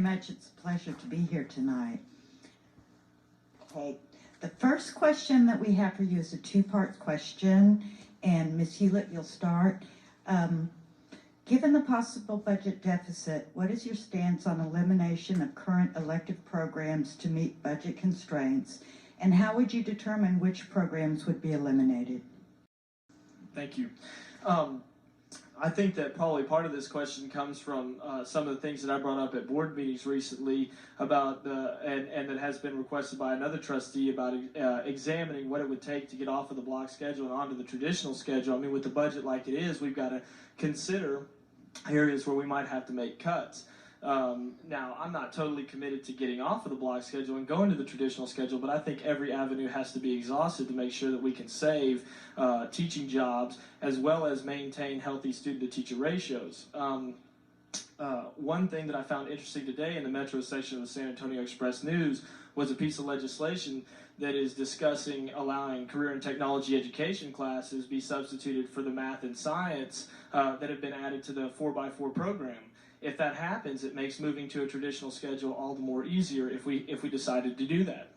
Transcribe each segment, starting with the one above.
Much. It's a pleasure to be here tonight. Okay, the first question that we have for you is a two-part question, and Ms. Hewlett, you'll start. Given the possible budget deficit, what is your stance on elimination of current elective programs to meet budget constraints, and how would you determine which programs would be eliminated? Thank you. I think that probably part of this question comes from some of the things that I brought up at board meetings recently about and that has been requested by another trustee about examining what it would take to get off of the block schedule and onto the traditional schedule. I mean, with the budget like it is, we've got to consider areas where we might have to make cuts. Now, I'm not totally committed to getting off of the block schedule and going to the traditional schedule, but I think every avenue has to be exhausted to make sure that we can save teaching jobs as well as maintain healthy student-to-teacher ratios. One thing that I found interesting today in the Metro section of the San Antonio Express-News was a piece of legislation that is discussing allowing career and technology education classes be substituted for the math and science that have been added to the 4x4 program. If that happens, it makes moving to a traditional schedule all the more easier if we decided to do that.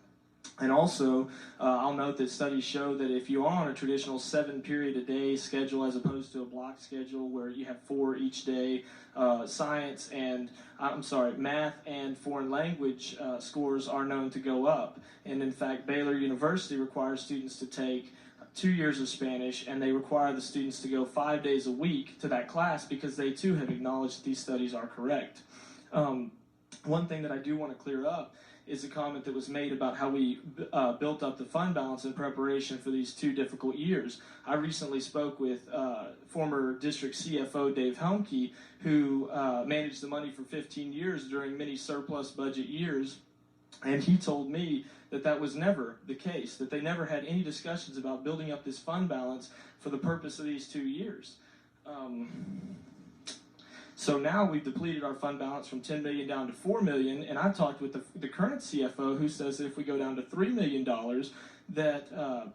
And also, I'll note that studies show that if you are on a traditional 7-period-a-day schedule as opposed to a block schedule where you have 4 each day, math and foreign language scores are known to go up. And in fact, Baylor University requires students to take 2 years of Spanish, and they require the students to go 5 days a week to that class because they too have acknowledged that these studies are correct. One thing that I do want to clear up is a comment that was made about how we built up the fund balance in preparation for these 2 difficult years. I recently spoke with former district CFO Dave Helmke, who managed the money for 15 years during many surplus budget years, and he told me that that was never the case, that they never had any discussions about building up this fund balance for the purpose of these 2 years. So now we've depleted our fund balance from $10 million down to $4 million, and I've talked with the current CFO who says that if we go down to $3 million, that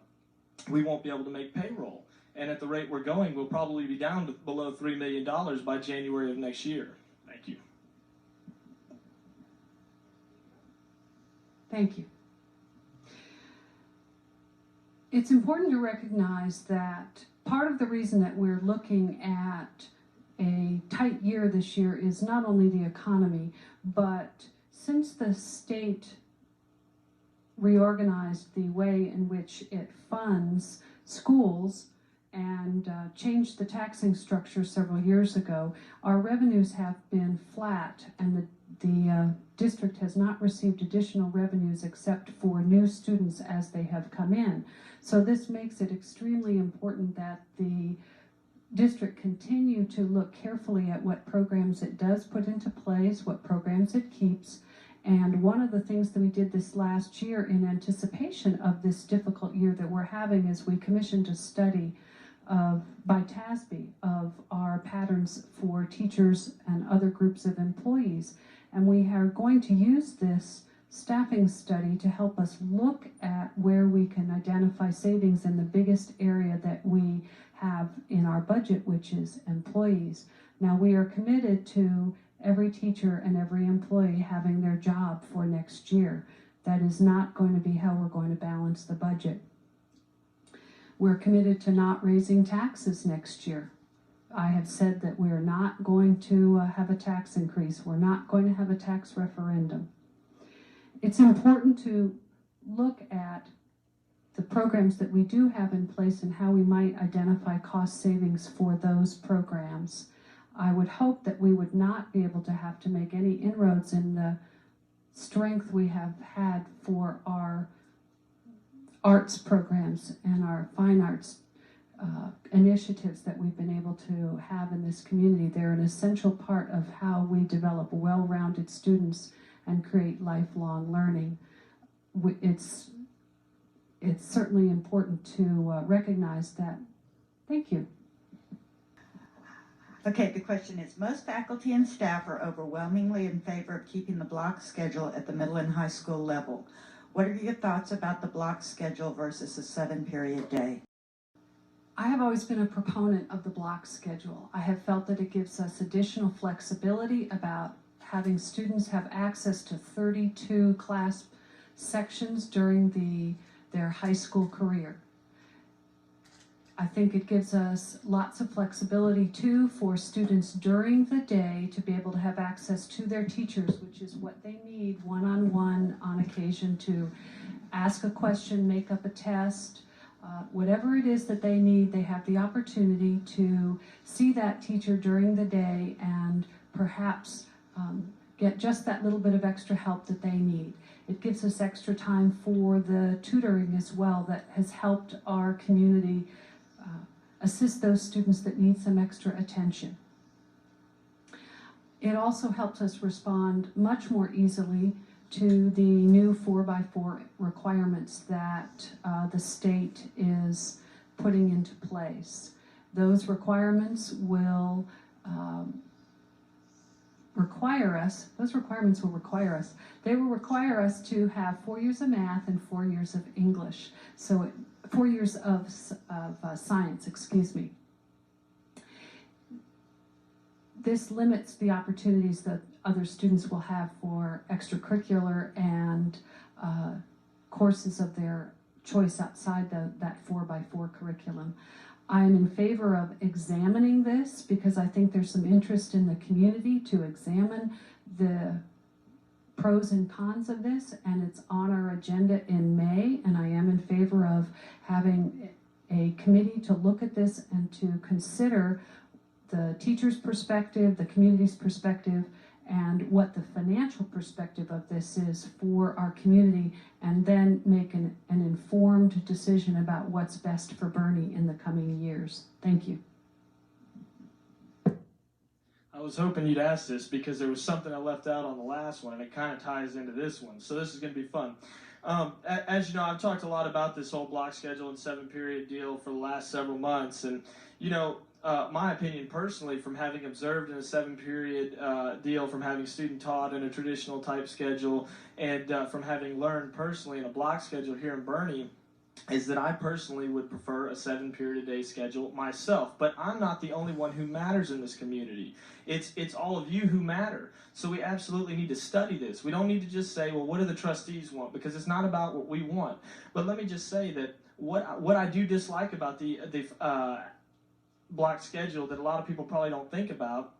we won't be able to make payroll. And at the rate we're going, we'll probably be down to below $3 million by January of next year. Thank you. Thank you. It's important to recognize that part of the reason that we're looking at a tight year this year is not only the economy, but since the state reorganized the way in which it funds schools and changed the taxing structure several years ago, our revenues have been flat, and the district has not received additional revenues except for new students as they have come in. So this makes it extremely important that the district continue to look carefully at what programs it does put into place, what programs it keeps. And one of the things that we did this last year in anticipation of this difficult year that we're having is we commissioned a study by TASB of our patterns for teachers and other groups of employees. And we are going to use this staffing study to help us look at where we can identify savings in the biggest area that we have in our budget, which is employees. Now, we are committed to every teacher and every employee having their job for next year. That is not going to be how we're going to balance the budget. We're committed to not raising taxes next year. I have said that we're not going to have a tax increase. We're not going to have a tax referendum. It's important to look at the programs that we do have in place and how we might identify cost savings for those programs. I would hope that we would not be able to have to make any inroads in the strength we have had for our arts programs and our fine arts initiatives that we've been able to have in this community. They're an essential part of how we develop well-rounded students and create lifelong learning. It's certainly important to recognize that. Thank you. Okay, the question is, most faculty and staff are overwhelmingly in favor of keeping the block schedule at the middle and high school level. What are your thoughts about the block schedule versus a 7-period day? I have always been a proponent of the block schedule. I have felt that it gives us additional flexibility about having students have access to 32 class sections during their high school career. I think it gives us lots of flexibility too for students during the day to be able to have access to their teachers, which is what they need one-on-one on occasion to ask a question, make up a test, whatever it is that they need. They have the opportunity to see that teacher during the day and perhaps get just that little bit of extra help that they need. It gives us extra time for the tutoring as well that has helped our community assist those students that need some extra attention. It also helps us respond much more easily to the new 4x4 requirements that the state is putting into place. Those requirements will require us they will require us to have 4 years of math and 4 years of English. So 4 years of science, excuse me. This limits the opportunities that other students will have for extracurricular and courses of their choice outside that 4x4 curriculum. I'm in favor of examining this because I think there's some interest in the community to examine the pros and cons of this, and it's on our agenda in May, and I am in favor of having a committee to look at this and to consider the teacher's perspective, the community's perspective, and what the financial perspective of this is for our community, and then make an informed decision about what's best for Boerne in the coming years. Thank you. I was hoping you'd ask this because there was something I left out on the last one, and it kind of ties into this one. So this is going to be fun. As you know, I've talked a lot about this whole block schedule and 7-period deal for the last several months. And, you know, my opinion personally, from having observed in a 7-period deal, from having student taught in a traditional type schedule, and from having learned personally in a block schedule here in Boerne, is that I personally would prefer a 7-period-a-day schedule myself. But I'm not the only one who matters in this community. It's all of you who matter. So we absolutely need to study this. We don't need to just say, well, what do the trustees want? Because it's not about what we want. But let me just say that what I do dislike about the block schedule that a lot of people probably don't think about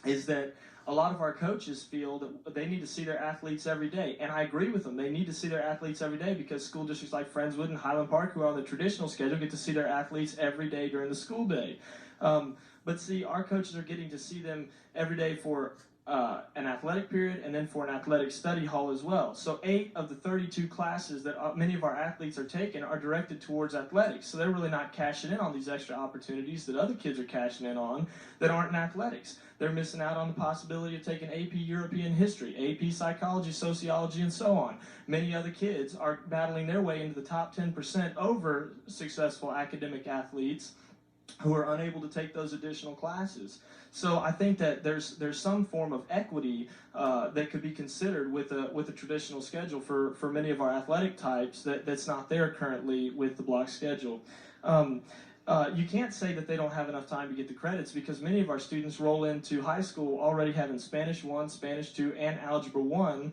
is that a lot of our coaches feel that they need to see their athletes every day. And I agree with them. They need to see their athletes every day because school districts like Friendswood and Highland Park, who are on the traditional schedule, get to see their athletes every day during the school day. But see, our coaches are getting to see them every day for an athletic period and then for an athletic study hall as well. So 8 of the 32 classes that many of our athletes are taking are directed towards athletics. So they're really not cashing in on these extra opportunities that other kids are cashing in on that aren't in athletics. They're missing out on the possibility of taking AP European history, AP psychology, sociology, and so on. Many other kids are battling their way into the top 10% over successful academic athletes who are unable to take those additional classes. So I think that there's some form of equity that could be considered with a traditional schedule for many of our athletic types that's not there currently with the block schedule. You can't say that they don't have enough time to get the credits because many of our students roll into high school already having Spanish 1, Spanish 2, and Algebra 1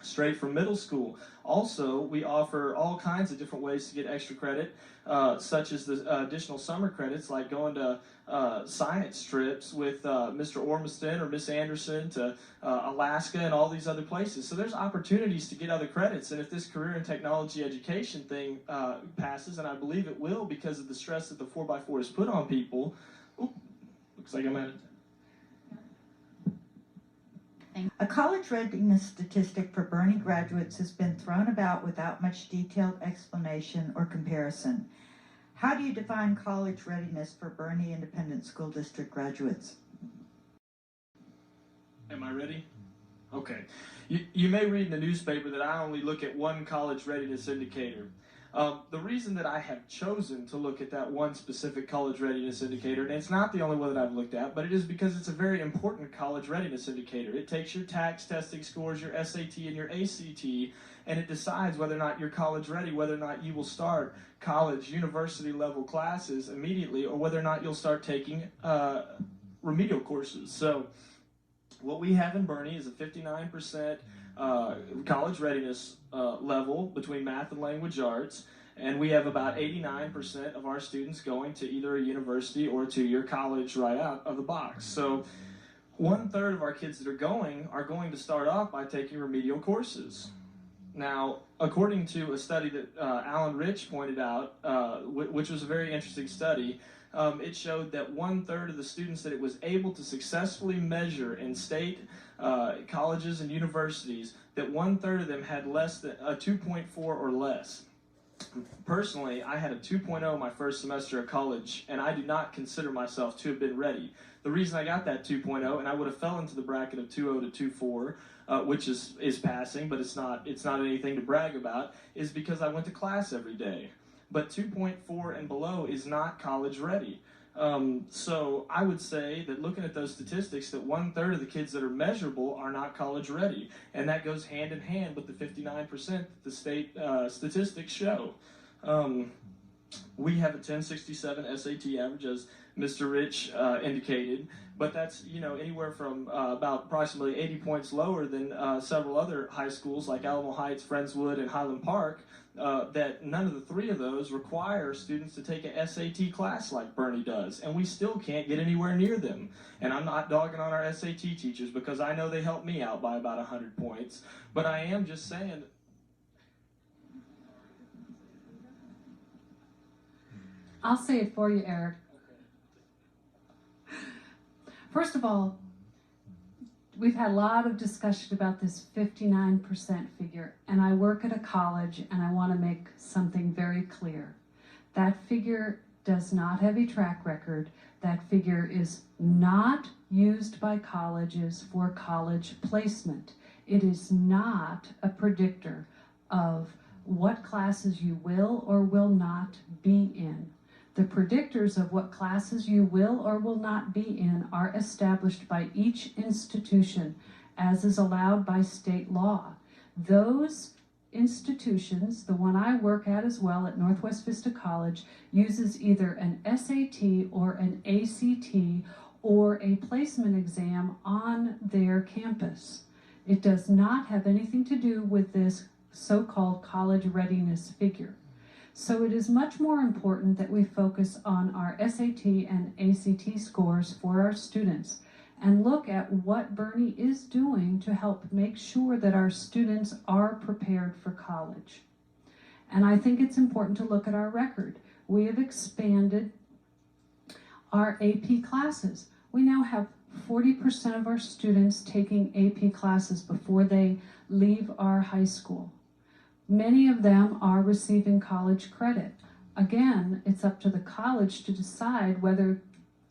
straight from middle school. Also, we offer all kinds of different ways to get extra credit, such as the additional summer credits, like going to science trips with Mr. Ormiston or Miss Anderson to Alaska and all these other places. So there's opportunities to get other credits, and if this career and technology education thing passes, and I believe it will because of the stress that the 4x4 has put on people, looks like I'm at it. A college readiness statistic for Boerne graduates has been thrown about without much detailed explanation or comparison. How do you define college readiness for Boerne Independent School District graduates? Am I ready? Okay. You may read in the newspaper that I only look at one college readiness indicator. The reason that I have chosen to look at that one specific college readiness indicator, and it's not the only one that I've looked at, but it is because it's a very important college readiness indicator. It takes your TAKS testing scores, your SAT, and your ACT, and it decides whether or not you're college ready, whether or not you will start college, university level classes immediately, or whether or not you'll start taking remedial courses. So What we have in Boerne is a 59% college readiness level between math and language arts, and we have about 89% of our students going to either a university or a two-year college right out of the box. So 1/3 of our kids that are going to start off by taking remedial courses. Now, according to a study that Alan Rich pointed out, which was a very interesting study, it showed that 1/3 of the students that it was able to successfully measure in state colleges and universities, that 1/3 of them had less than a 2.4 or less. Personally, I had a 2.0 my first semester of college, and I do not consider myself to have been ready. The reason I got that 2.0, and I would have fell into the bracket of 2.0 to 2.4, which is passing, but it's not anything to brag about, is because I went to class every day. But 2.4 and below is not college ready. So I would say that looking at those statistics, that 1/3 of the kids that are measurable are not college ready. And that goes hand in hand with the 59% that the state statistics show. We have a 1067 SAT average, as Mr. Rich indicated, but that's anywhere from about approximately 80 points lower than several other high schools like Alamo Heights, Friendswood, and Highland Park. That none of the three of those require students to take an SAT class like Boerne does, and we still can't get anywhere near them. And I'm not dogging on our SAT teachers, because I know they help me out by about 100 points, but I am just saying. I'll say it for you, Eric. First of all, we've had a lot of discussion about this 59% figure, and I work at a college, and I want to make something very clear. That figure does not have a track record. That figure is not used by colleges for college placement. It is not a predictor of what classes you will or will not be in. The predictors of what classes you will or will not be in are established by each institution, as is allowed by state law. Those institutions, the one I work at as well at Northwest Vista College, uses either an SAT or an ACT or a placement exam on their campus. It does not have anything to do with this so-called college readiness figure. So it is much more important that we focus on our SAT and ACT scores for our students and look at what Boerne is doing to help make sure that our students are prepared for college. And I think it's important to look at our record. We have expanded our AP classes. We now have 40% of our students taking AP classes before they leave our high school. Many of them are receiving college credit. Again, it's up to the college to decide whether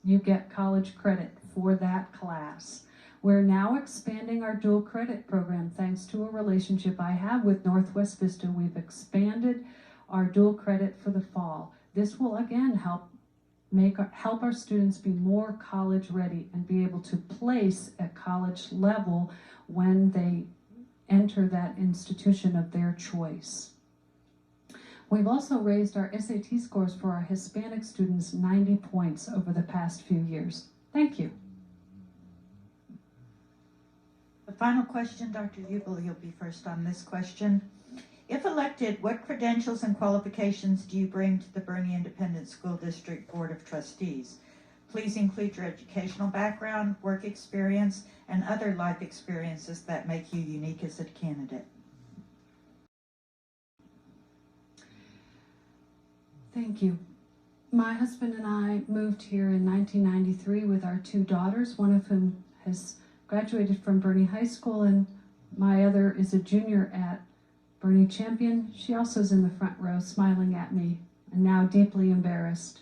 you get college credit for that class. We're now expanding our dual credit program thanks to a relationship I have with Northwest Vista. We've expanded our dual credit for the fall. This will again help our students be more college ready and be able to place at college level when they enter that institution of their choice. We've also raised our SAT scores for our Hispanic students 90 points over the past few years. Thank you. The final question, Dr. Ubel, you'll be first on this question. If elected, what credentials and qualifications do you bring to the Boerne Independent School District Board of Trustees? Please include your educational background, work experience, and other life experiences that make you unique as a candidate. Thank you. My husband and I moved here in 1993 with our two daughters, one of whom has graduated from Boerne High School, and my other is a junior at Boerne Champion. She also is in the front row smiling at me and now deeply embarrassed.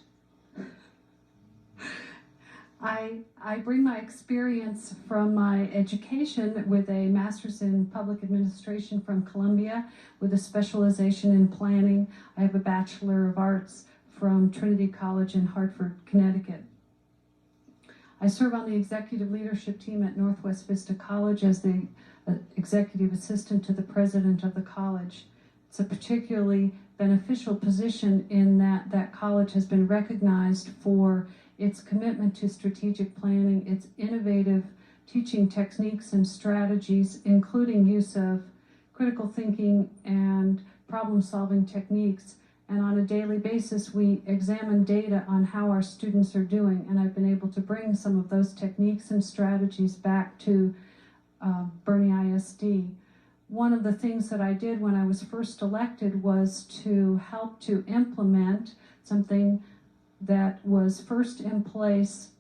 I bring my experience from my education with a master's in public administration from Columbia with a specialization in planning. I have a Bachelor of Arts from Trinity College in Hartford, Connecticut. I serve on the executive leadership team at Northwest Vista College as the executive assistant to the president of the college. It's a particularly beneficial position in that that college has been recognized for its commitment to strategic planning, its innovative teaching techniques and strategies, including use of critical thinking and problem-solving techniques. And on a daily basis, we examine data on how our students are doing, and I've been able to bring some of those techniques and strategies back to Boerne ISD. One of the things that I did when I was first elected was to help to implement something that was first in place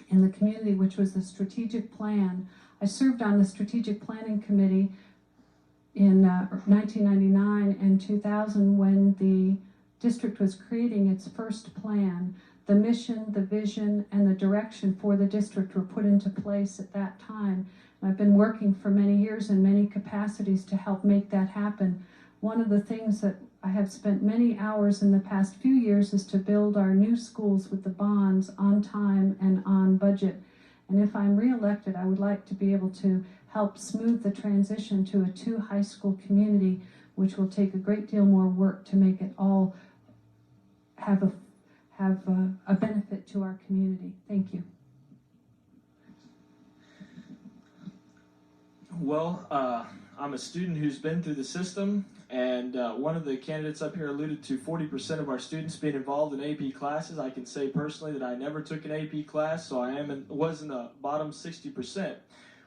in the community, which was the strategic plan. I served on the strategic planning committee in 1999 and 2000 when the district was creating its first plan. The mission, the vision, and the direction for the district were put into place at that time. And I've been working for many years in many capacities to help make that happen. One of the things that I have spent many hours in the past few years is to build our new schools with the bonds on time and on budget. And if I'm re-elected, I would like to be able to help smooth the transition to a 2 high school community, which will take a great deal more work to make it all have a benefit to our community. Thank you. Well, I'm a student who's been through the system, and one of the candidates up here alluded to 40% of our students being involved in AP classes. I can say personally that I never took an AP class, so I was in the bottom 60%,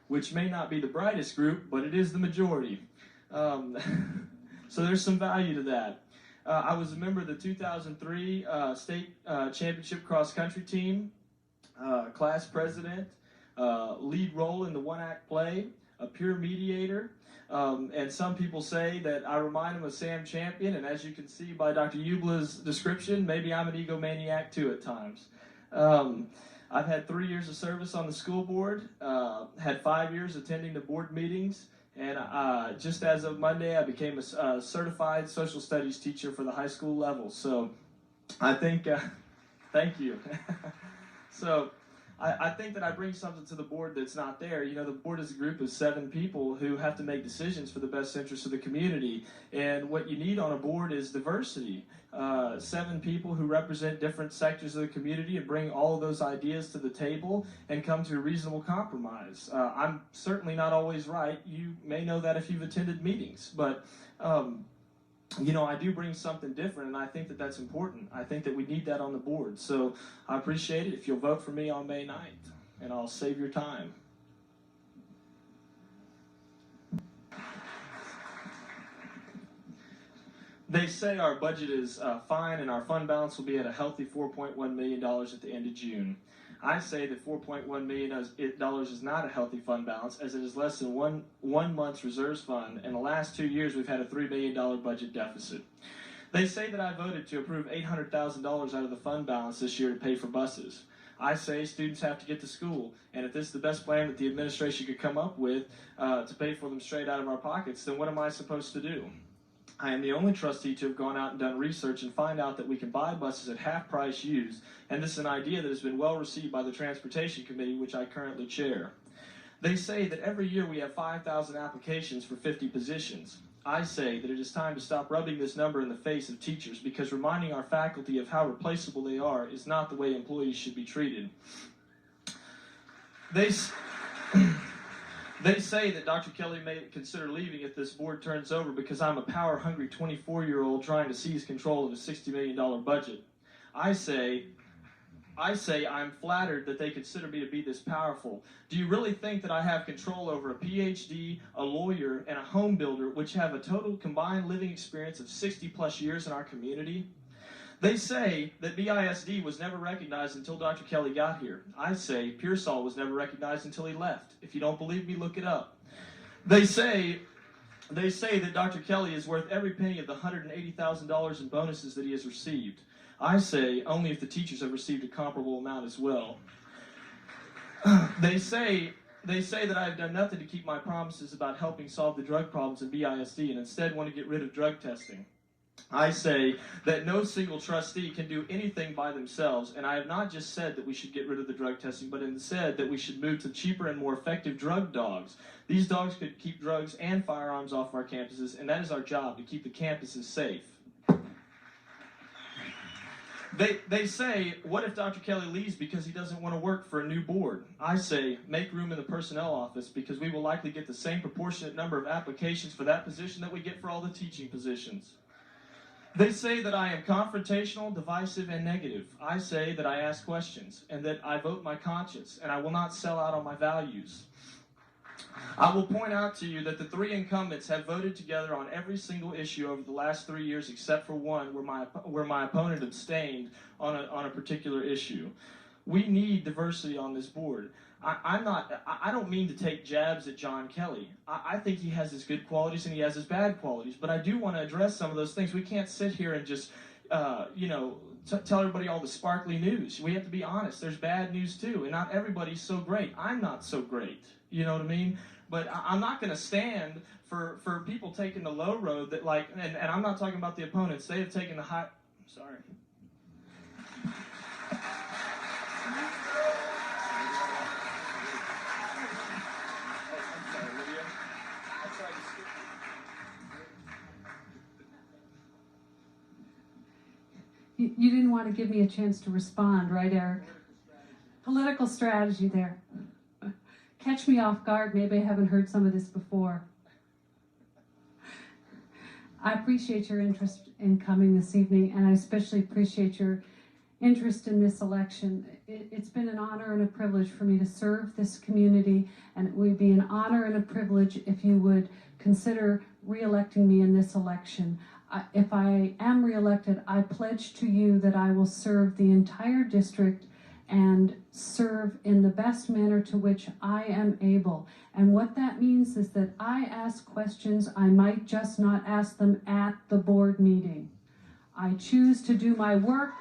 which may not be the brightest group, but it is the majority. So there's some value to that. I was a member of the 2003 state championship cross-country team, class president, lead role in the one-act play, a peer mediator, and some people say that I remind them of Sam Champion, and as you can see by Dr. Eubla's description, maybe I'm an egomaniac too at times. I've had 3 years of service on the school board, had 5 years attending the board meetings, and just as of Monday, I became a certified social studies teacher for the high school level. So I think, thank you. So I think that I bring something to the board that's not there. You know, the board is a group of 7 people who have to make decisions for the best interest of the community. And what you need on a board is diversity. 7 people who represent different sectors of the community and bring all of those ideas to the table and come to a reasonable compromise. I'm certainly not always right. You may know that if you've attended meetings. But you know, I do bring something different, and I think that that's important. I think that we need that on the board. So I appreciate it if you'll vote for me on May 9th, and I'll save your time. They say our budget is fine, and our fund balance will be at a healthy $4.1 million at the end of June. I say that $4.1 million is not a healthy fund balance, as it is less than one month's reserves fund. In the last 2 years, we've had a $3 million budget deficit. They say that I voted to approve $800,000 out of the fund balance this year to pay for buses. I say students have to get to school, and if this is the best plan that the administration could come up with to pay for them straight out of our pockets, then what am I supposed to do? I am the only trustee to have gone out and done research and find out that we can buy buses at half price used, and this is an idea that has been well received by the Transportation Committee, which I currently chair. They say that every year we have 5,000 applications for 50 positions. I say that it is time to stop rubbing this number in the face of teachers, because reminding our faculty of how replaceable they are is not the way employees should be treated. They say that Dr. Kelly may consider leaving if this board turns over because I'm a power-hungry 24-year-old trying to seize control of a $60 million budget. I say I'm flattered that they consider me to be this powerful. Do you really think that I have control over a PhD, a lawyer, and a home builder, which have a total combined living experience of 60-plus years in our community? They say that BISD was never recognized until Dr. Kelly got here. I say Pearsall was never recognized until he left. If you don't believe me, look it up. They say that Dr. Kelly is worth every penny of the $180,000 in bonuses that he has received. I say only if the teachers have received a comparable amount as well. They say that I have done nothing to keep my promises about helping solve the drug problems in BISD and instead want to get rid of drug testing. I say that no single trustee can do anything by themselves, and I have not just said that we should get rid of the drug testing, but instead that we should move to cheaper and more effective drug dogs. These dogs could keep drugs and firearms off our campuses, and that is our job, to keep the campuses safe. They say, what if Dr. Kelly leaves because he doesn't want to work for a new board? I say, make room in the personnel office because we will likely get the same proportionate number of applications for that position that we get for all the teaching positions. They say that I am confrontational, divisive, and negative. I say that I ask questions and that I vote my conscience and I will not sell out on my values. I will point out to you that the three incumbents have voted together on every single issue over the last 3 years except for one where my opponent abstained on a particular issue. We need diversity on this board. I don't mean to take jabs at John Kelly. I think he has his good qualities and he has his bad qualities, but I do want to address some of those things. We can't sit here and just, tell everybody all the sparkly news. We have to be honest. There's bad news too, and not everybody's so great. I'm not so great. You know what I mean? But I'm not going to stand for people taking the low road that and I'm not talking about the opponents. They have taken the high. Sorry. You didn't want to give me a chance to respond, right, Eric? Political strategy there. Catch me off guard. Maybe I haven't heard some of this before. I appreciate your interest in coming this evening, and I especially appreciate your interest in this election. It's been an honor and a privilege for me to serve this community, and it would be an honor and a privilege if you would consider re-electing me in this election. If I am re-elected, I pledge to you that I will serve the entire district and serve in the best manner to which I am able. And what that means is that I ask questions I might just not ask them at the board meeting. I choose to do my work.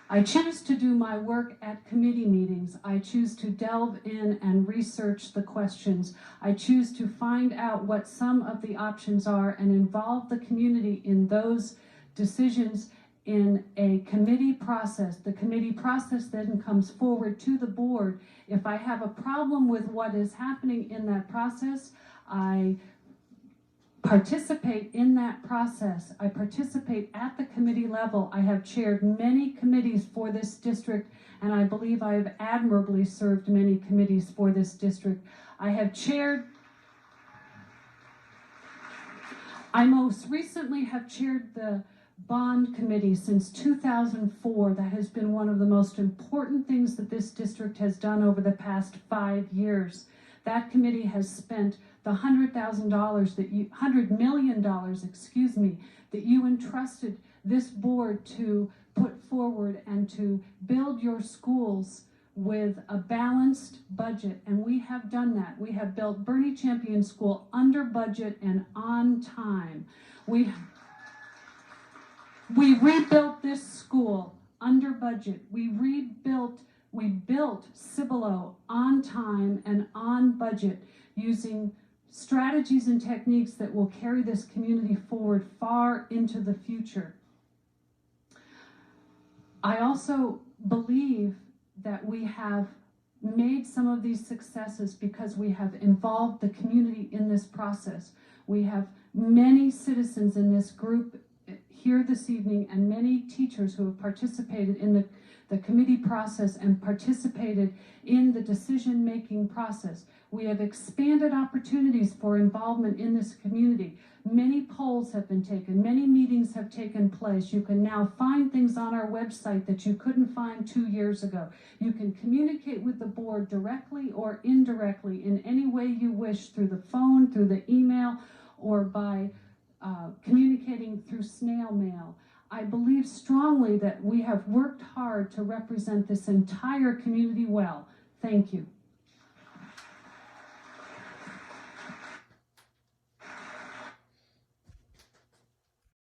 I choose to do my work at committee meetings. I choose to delve in and research the questions. I choose to find out what some of the options are and involve the community in those decisions in a committee process. The committee process then comes forward to the board. If I have a problem with what is happening in that process, I participate in that process. I participate at the committee level. I have chaired many committees for this district, and I believe I have admirably served many committees for this district. I most recently have chaired the Bond Committee since 2004. That has been one of the most important things that this district has done over the past 5 years. That committee has spent the $100 million, that you entrusted this board to put forward and to build your schools with a balanced budget, and we have done that. We have built Boerne Champion School under budget and on time. We rebuilt this school under budget. We built Cibolo on time and on budget, using strategies and techniques that will carry this community forward far into the future. I also believe that we have made some of these successes because we have involved the community in this process. We have many citizens in this group here this evening and many teachers who have participated in the committee process and participated in the decision-making process. We have expanded opportunities for involvement in this community. Many polls have been taken, many meetings have taken place. You can now find things on our website that you couldn't find 2 years ago. You can communicate with the board directly or indirectly in any way you wish, through the phone, through the email, or by communicating through snail mail. I believe strongly that we have worked hard to represent this entire community well. Thank you.